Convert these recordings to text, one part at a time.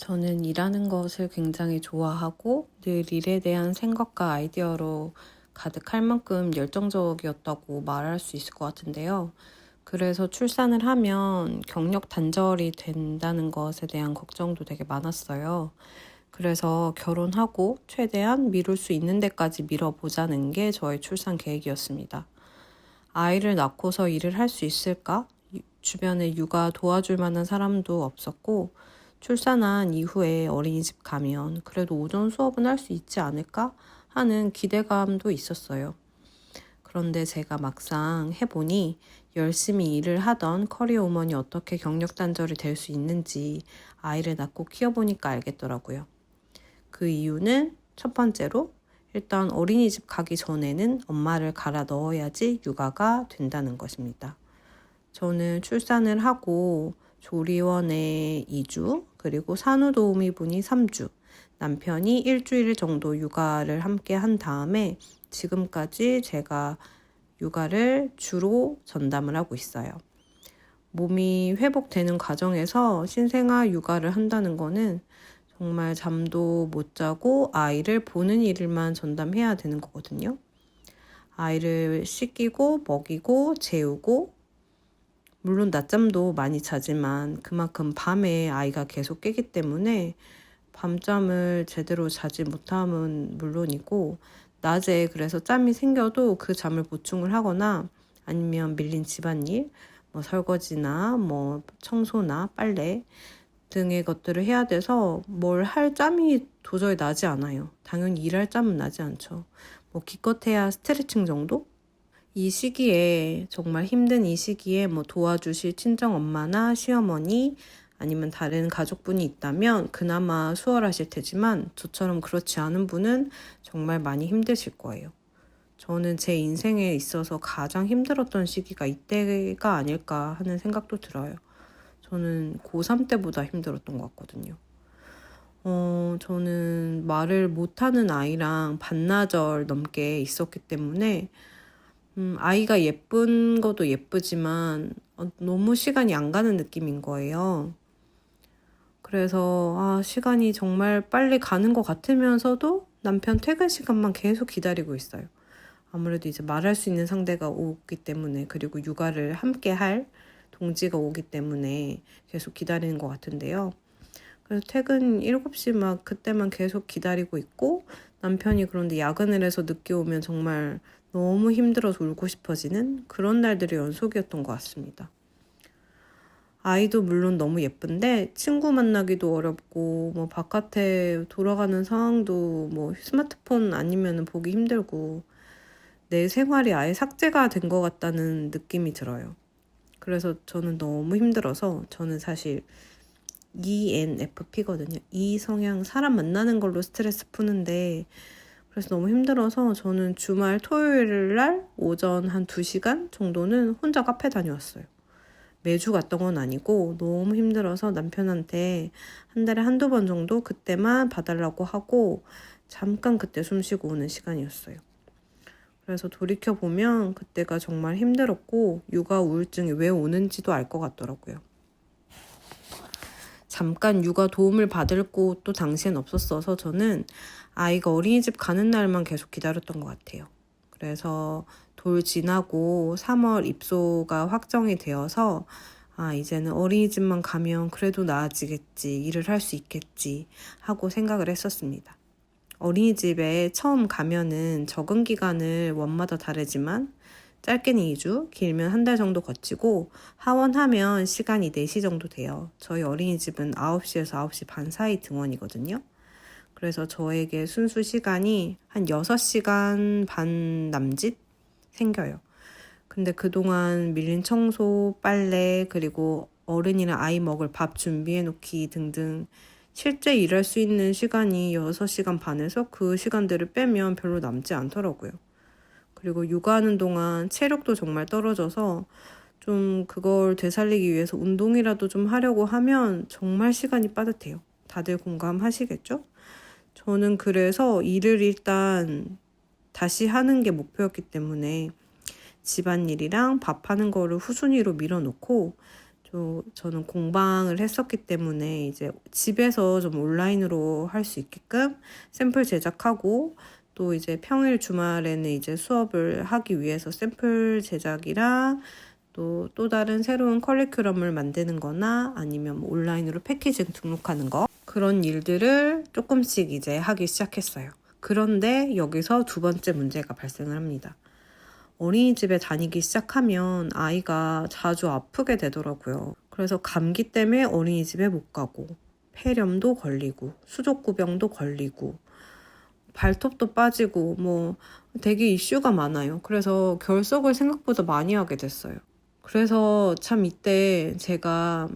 저는 일하는 것을 굉장히 좋아하고 늘 일에 대한 생각과 아이디어로 가득할 만큼 열정적이었다고 말할 수 있을 것 같은데요. 그래서 출산을 하면 경력 단절이 된다는 것에 대한 걱정도 되게 많았어요. 그래서 결혼하고 최대한 미룰 수 있는 데까지 미뤄보자는 게 저의 출산 계획이었습니다. 아이를 낳고서 일을 할 수 있을까? 주변에 육아 도와줄 만한 사람도 없었고, 출산한 이후에 어린이집 가면 그래도 오전 수업은 할 수 있지 않을까 하는 기대감도 있었어요. 그런데 제가 막상 해보니 열심히 일을 하던 커리어 우먼이 어떻게 경력 단절이 될 수 있는지 아이를 낳고 키워보니까 알겠더라고요. 그 이유는 첫 번째로 일단 어린이집 가기 전에는 엄마를 갈아 넣어야지 육아가 된다는 것입니다. 저는 출산을 하고 조리원에 2주, 그리고 산후도우미분이 3주, 남편이 일주일 정도 육아를 함께 한 다음에 지금까지 제가 육아를 주로 전담을 하고 있어요. 몸이 회복되는 과정에서 신생아 육아를 한다는 거는 정말 잠도 못 자고 아이를 보는 일만 전담해야 되는 거거든요. 아이를 씻기고 먹이고 재우고, 물론 낮잠도 많이 자지만 그만큼 밤에 아이가 계속 깨기 때문에 밤잠을 제대로 자지 못함은 물론이고, 낮에 그래서 짬이 생겨도 그 잠을 보충을 하거나 아니면 밀린 집안일, 설거지나 청소나 빨래 등의 것들을 해야 돼서 뭘 할 짬이 도저히 나지 않아요. 당연히 일할 짬은 나지 않죠. 기껏해야 스트레칭 정도? 이 시기에, 정말 힘든 이 시기에 도와주실 친정 엄마나 시어머니 아니면 다른 가족분이 있다면 그나마 수월하실 테지만, 저처럼 그렇지 않은 분은 정말 많이 힘드실 거예요. 저는 제 인생에 있어서 가장 힘들었던 시기가 이때가 아닐까 하는 생각도 들어요. 저는 고3 때보다 힘들었던 것 같거든요. 저는 말을 못하는 아이랑 반나절 넘게 있었기 때문에 아이가 예쁜 것도 예쁘지만 너무 시간이 안 가는 느낌인 거예요. 그래서 시간이 정말 빨리 가는 것 같으면서도 남편 퇴근 시간만 계속 기다리고 있어요. 아무래도 이제 말할 수 있는 상대가 오기 때문에, 그리고 육아를 함께 할 동지가 오기 때문에 계속 기다리는 것 같은데요. 그래서 퇴근 7시 그때만 계속 기다리고 있고, 남편이 그런데 야근을 해서 늦게 오면 정말 너무 힘들어서 울고 싶어지는 그런 날들이 연속이었던 것 같습니다. 아이도 물론 너무 예쁜데 친구 만나기도 어렵고, 바깥에 돌아가는 상황도 스마트폰 아니면 보기 힘들고, 내 생활이 아예 삭제가 된 것 같다는 느낌이 들어요. 그래서 저는 너무 힘들어서, 저는 사실 ENFP거든요. E 성향, 사람 만나는 걸로 스트레스 푸는데, 그래서 너무 힘들어서 저는 주말 토요일 날 오전 한 2시간 정도는 혼자 카페 다녀왔어요. 매주 갔던 건 아니고 너무 힘들어서 남편한테 한 달에 한두 번 정도 그때만 봐달라고 하고 잠깐 그때 숨 쉬고 오는 시간이었어요. 그래서 돌이켜보면 그때가 정말 힘들었고, 육아 우울증이 왜 오는지도 알 것 같더라고요. 잠깐 육아 도움을 받을 곳도 당시엔 없었어서 저는 아이가 어린이집 가는 날만 계속 기다렸던 것 같아요. 그래서 돌 지나고 3월 입소가 확정이 되어서 이제는 어린이집만 가면 그래도 나아지겠지, 일을 할 수 있겠지 하고 생각을 했었습니다. 어린이집에 처음 가면은 적응 기간을 원마다 다르지만 짧게는 2주, 길면 한 달 정도 거치고, 하원하면 시간이 4시 정도 돼요. 저희 어린이집은 9시에서 9시 반 사이 등원이거든요. 그래서 저에게 순수 시간이 한 6시간 반 남짓 생겨요. 근데 그동안 밀린 청소, 빨래, 그리고 어른이랑 아이 먹을 밥 준비해 놓기 등등 실제 일할 수 있는 시간이 6시간 반에서 그 시간들을 빼면 별로 남지 않더라고요. 그리고 육아하는 동안 체력도 정말 떨어져서 좀 그걸 되살리기 위해서 운동이라도 좀 하려고 하면 정말 시간이 빠듯해요. 다들 공감하시겠죠? 저는 그래서 일을 일단 다시 하는 게 목표였기 때문에 집안일이랑 밥하는 거를 후순위로 밀어놓고 저는 공방을 했었기 때문에 이제 집에서 좀 온라인으로 할 수 있게끔 샘플 제작하고 또 이제 평일 주말에는 이제 수업을 하기 위해서 샘플 제작이랑 또 다른 새로운 커리큘럼을 만드는 거나 아니면 뭐 온라인으로 패키징 등록하는 거 그런 일들을 조금씩 이제 하기 시작했어요. 그런데 여기서 두 번째 문제가 발생을 합니다. 어린이집에 다니기 시작하면 아이가 자주 아프게 되더라고요. 그래서 감기 때문에 어린이집에 못 가고 폐렴도 걸리고 수족구병도 걸리고 발톱도 빠지고 뭐 되게 이슈가 많아요. 그래서 결석을 생각보다 많이 하게 됐어요. 그래서 참 이때 제가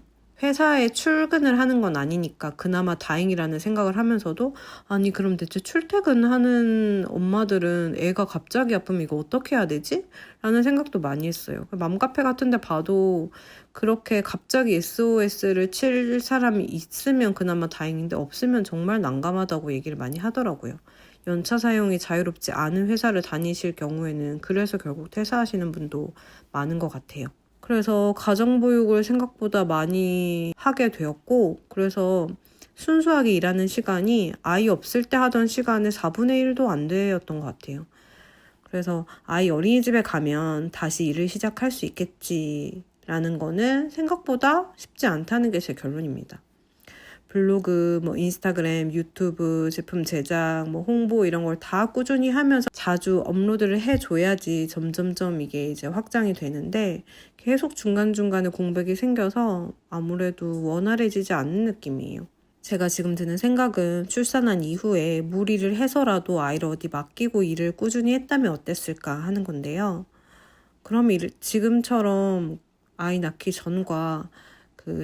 회사에 출근을 하는 건 아니니까 그나마 다행이라는 생각을 하면서도 아니 그럼 대체 출퇴근하는 엄마들은 애가 갑자기 아프면 이거 어떻게 해야 되지? 라는 생각도 많이 했어요. 맘카페 같은 데 봐도 그렇게 갑자기 SOS를 칠 사람이 있으면 그나마 다행인데 없으면 정말 난감하다고 얘기를 많이 하더라고요. 연차 사용이 자유롭지 않은 회사를 다니실 경우에는 그래서 결국 퇴사하시는 분도 많은 것 같아요. 그래서 가정보육을 생각보다 많이 하게 되었고 그래서 순수하게 일하는 시간이 아이 없을 때 하던 시간의 4분의 1도 안 되었던 것 같아요. 그래서 아이 어린이집에 가면 다시 일을 시작할 수 있겠지라는 거는 생각보다 쉽지 않다는 게 제 결론입니다. 블로그, 뭐 인스타그램, 유튜브, 제품 제작, 뭐 홍보 이런 걸 다 꾸준히 하면서 자주 업로드를 해줘야지 점점점 이게 이제 확장이 되는데 계속 중간중간에 공백이 생겨서 아무래도 원활해지지 않는 느낌이에요. 제가 지금 드는 생각은 출산한 이후에 무리를 해서라도 아이를 어디 맡기고 일을 꾸준히 했다면 어땠을까 하는 건데요. 그럼 지금처럼 아이 낳기 전과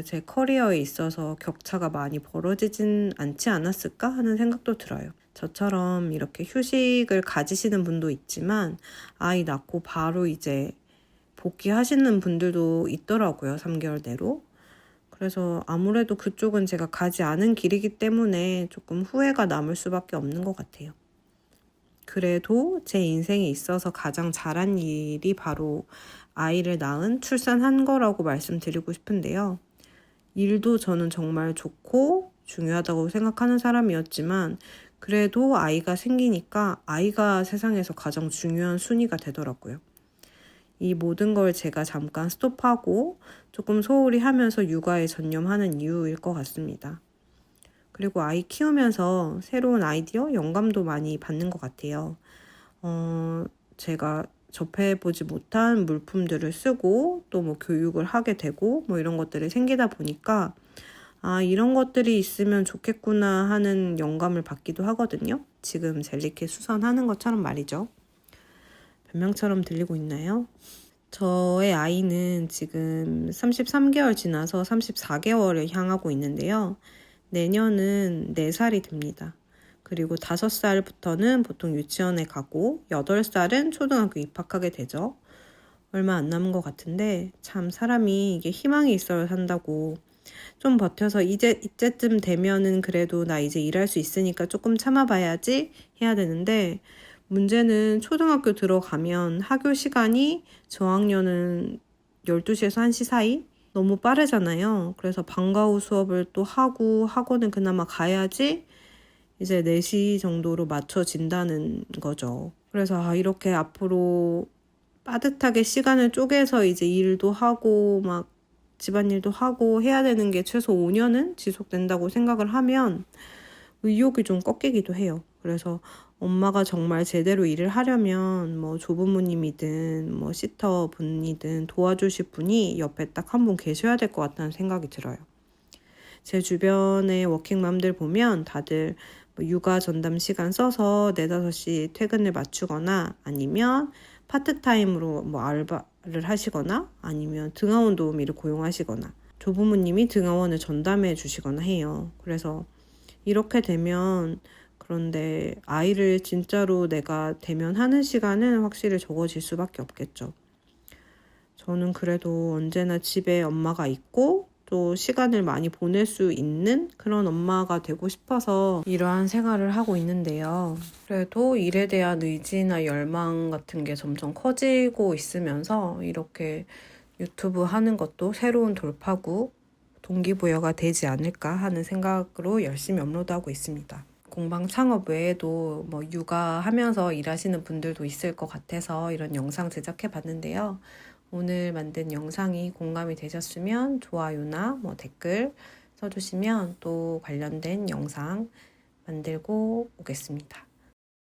제 커리어에 있어서 격차가 많이 벌어지진 않지 않았을까 하는 생각도 들어요. 저처럼 이렇게 휴식을 가지시는 분도 있지만 아이 낳고 바로 이제 복귀하시는 분들도 있더라고요. 3개월 내로. 그래서 아무래도 그쪽은 제가 가지 않은 길이기 때문에 조금 후회가 남을 수밖에 없는 것 같아요. 그래도 제 인생에 있어서 가장 잘한 일이 바로 아이를 낳은 출산한 거라고 말씀드리고 싶은데요. 일도 저는 정말 좋고 중요하다고 생각하는 사람이었지만 그래도 아이가 생기니까 아이가 세상에서 가장 중요한 순위가 되더라고요. 이 모든 걸 제가 잠깐 스톱하고 조금 소홀히 하면서 육아에 전념하는 이유일 것 같습니다. 그리고 아이 키우면서 새로운 아이디어, 영감도 많이 받는 것 같아요. 제가 접해보지 못한 물품들을 쓰고 또 뭐 교육을 하게 되고 뭐 이런 것들이 생기다 보니까 이런 것들이 있으면 좋겠구나 하는 영감을 받기도 하거든요. 지금 젤리킷 수선하는 것처럼 말이죠. 변명처럼 들리고 있나요? 저의 아이는 지금 33개월 지나서 34개월을 향하고 있는데요. 내년은 4살이 됩니다. 그리고 5살부터는 보통 유치원에 가고 8살은 초등학교 입학하게 되죠. 얼마 안 남은 것 같은데 참 사람이 이게 희망이 있어야 산다고 좀 버텨서 이제쯤 되면은 그래도 나 이제 일할 수 있으니까 조금 참아봐야지 해야 되는데 문제는 초등학교 들어가면 학교 시간이 저학년은 12시에서 1시 사이? 너무 빠르잖아요. 그래서 방과 후 수업을 또 하고 학원은 그나마 가야지 이제 4시 정도로 맞춰진다는 거죠. 그래서 이렇게 앞으로 빠듯하게 시간을 쪼개서 이제 일도 하고 막 집안일도 하고 해야 되는 게 최소 5년은 지속된다고 생각을 하면 의욕이 좀 꺾이기도 해요. 그래서 엄마가 정말 제대로 일을 하려면 뭐 조부모님이든 뭐 시터분이든 도와주실 분이 옆에 딱 한 분 계셔야 될 것 같다는 생각이 들어요. 제 주변의 워킹맘들 보면 다들 뭐 육아 전담 시간 써서 4, 5시 퇴근을 맞추거나 아니면 파트타임으로 뭐 알바를 하시거나 아니면 등하원 도우미를 고용하시거나 조부모님이 등하원을 전담해 주시거나 해요. 그래서 이렇게 되면 그런데 아이를 진짜로 내가 대면하는 시간은 확실히 적어질 수밖에 없겠죠. 저는 그래도 언제나 집에 엄마가 있고 또 시간을 많이 보낼 수 있는 그런 엄마가 되고 싶어서 이러한 생활을 하고 있는데요. 그래도 일에 대한 의지나 열망 같은 게 점점 커지고 있으면서 이렇게 유튜브 하는 것도 새로운 돌파구, 동기부여가 되지 않을까 하는 생각으로 열심히 업로드하고 있습니다. 공방 창업 외에도 뭐 육아하면서 일하시는 분들도 있을 것 같아서 이런 영상 제작해 봤는데요. 오늘 만든 영상이 공감이 되셨으면 좋아요나 뭐 댓글 써주시면 또 관련된 영상 만들고 오겠습니다.